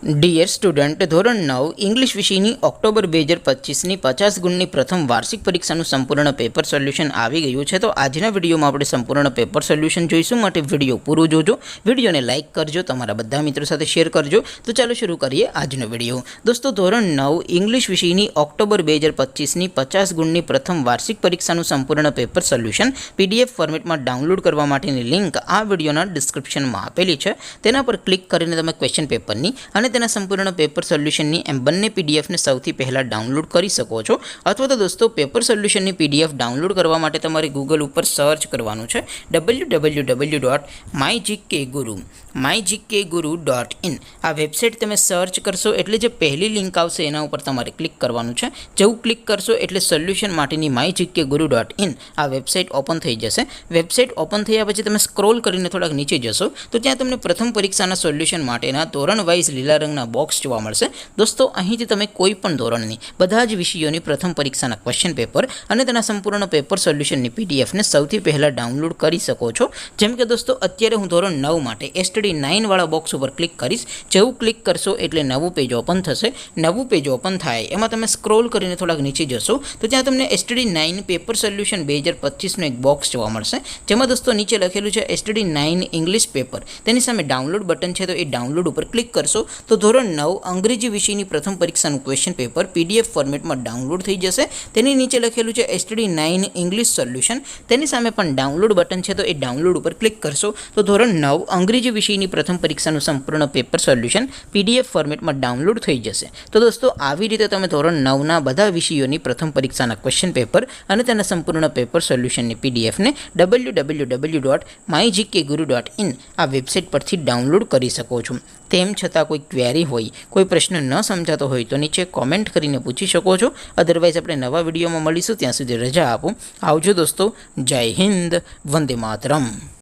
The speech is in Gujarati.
ડિયર સ્ટુડન્ટ, ધોરણ 9 ઇંગ્લિશ વિષયની ઓક્ટોબર 2025ની 50 ગુણની પ્રથમ વાર્ષિક પરીક્ષાનું સંપૂર્ણ પેપર સોલ્યુશન આવી ગયું છે. તો આજના વિડીયોમાં આપણે સંપૂર્ણ પેપર સોલ્યુશન જોઈશું. માટે વિડીયો પૂરો જોજો, વિડીયોને લાઇક કરજો, તમારા બધા મિત્રો સાથે શેર કરજો. તો ચાલો શરૂ કરીએ આજનો વિડીયો. દોસ્તો, ધોરણ 9 ઇંગ્લિશ વિષયની ઓક્ટોબર 2025ની 50 ગુણની પ્રથમ વાર્ષિક પરીક્ષાનું સંપૂર્ણ પેપર સોલ્યુશન PDF ફોર્મેટમાં ડાઉનલોડ કરવા માટેની લિંક આ વિડીયોના ડિસ્ક્રિપ્શનમાં આપેલી છે. તેના પર ક્લિક કરીને તમે ક્વેશ્ચન પેપરની અને તેના સંપૂર્ણ પેપર સોલ્યુશનની એમ બંને PDFને સૌથી પહેલાં ડાઉનલોડ કરી શકો છો. અથવા તો દોસ્તો, પેપર સોલ્યુશનની PDF ડાઉનલોડ કરવા માટે તમારે ગૂગલ ઉપર સર્ચ કરવાનું છે www.mygkguru.in. આ વેબસાઇટ તમે સર્ચ કરશો એટલે જે પહેલી લિંક આવશે એના ઉપર તમારે ક્લિક કરવાનું છે. જેવું ક્લિક કરશો એટલે સોલ્યુશન માટેની mygkguru.in આ વેબસાઇટ ઓપન થઈ જશે. વેબસાઇટ ઓપન થયા પછી તમે સ્ક્રોલ કરીને થોડાક નીચે જશો તો ત્યાં તમને પ્રથમ પરીક્ષાના સોલ્યુશન માટેના ધોરણ વાઇઝ લીલા રંગના બોક્સ જોવા મળશે. દોસ્તો, અહીંથી તમે કોઈ પણ ધોરણની બધા જ વિષયોની પ્રથમ પરીક્ષાના ક્વેશ્ચન પેપર અને તેના સંપૂર્ણ પેપર સોલ્યુશનની PDFને સૌથી પહેલાં ડાઉનલોડ કરી શકો છો. જેમ કે દોસ્તો, અત્યારે હું ધોરણ 9 માટે STD9 વાળા બોક્સ ઉપર ક્લિક કરીશ. જેવું ક્લિક કરશો એટલે નવું પેજ ઓપન થશે. નવું પેજ ઓપન થાય એમાં તમે સ્ક્રોલ કરીને થોડાક નીચે જશો તો ત્યાં તમને STD9 પેપર સોલ્યુશન 2025નું એક બોક્સ જોવા મળશે. જેમાં દોસ્તો નીચે લખેલું છે STD9 ઇંગ્લિશ પેપર. તેની સામે ડાઉનલોડ બટન છે, તો એ ડાઉનલોડ ઉપર ક્લિક કરશો તો ધોરણ 9 અંગ્રેજી વિષયની પ્રથમ પરીક્ષાનું ક્વેશ્ચન પેપર PDF ફોર્મેટમાં ડાઉનલોડ થઈ જશે. તેની નીચે લખેલું છે STD9 ઇંગ્લિશ સોલ્યુશન. તેની સામે પણ ડાઉનલોડ બટન છે, તો એ ડાઉનલોડ ઉપર ક્લિક કરશો તો ધોરણ 9 અંગ્રેજી વિષયની પ્રથમ પરીક્ષાનું સંપૂર્ણ પેપર સોલ્યુશન PDF ફોર્મેટમાં ડાઉનલોડ થઈ જશે. તો દોસ્તો, આવી રીતે તમે ધોરણ 9ના બધા વિષયોની પ્રથમ પરીક્ષાના ક્વેશ્ચન પેપર અને તેના સંપૂર્ણ પેપર સોલ્યુશનની PDFને www.mygkguru.in આ વેબસાઇટ પરથી ડાઉનલોડ કરી શકો છો. તેમ છતાં કોઈ ક્વેરી હોય, કોઈ પ્રશ્ન ન સમજાતો હોય તો નીચે કોમેન્ટ કરીને પૂછી શકો છો. અધરવાઇઝ આપણે નવા વિડીયોમાં મળીશું. ત્યાં સુધી રજા આપો. આવજો દોસ્તો. જય હિન્દ. વંદે માતરમ.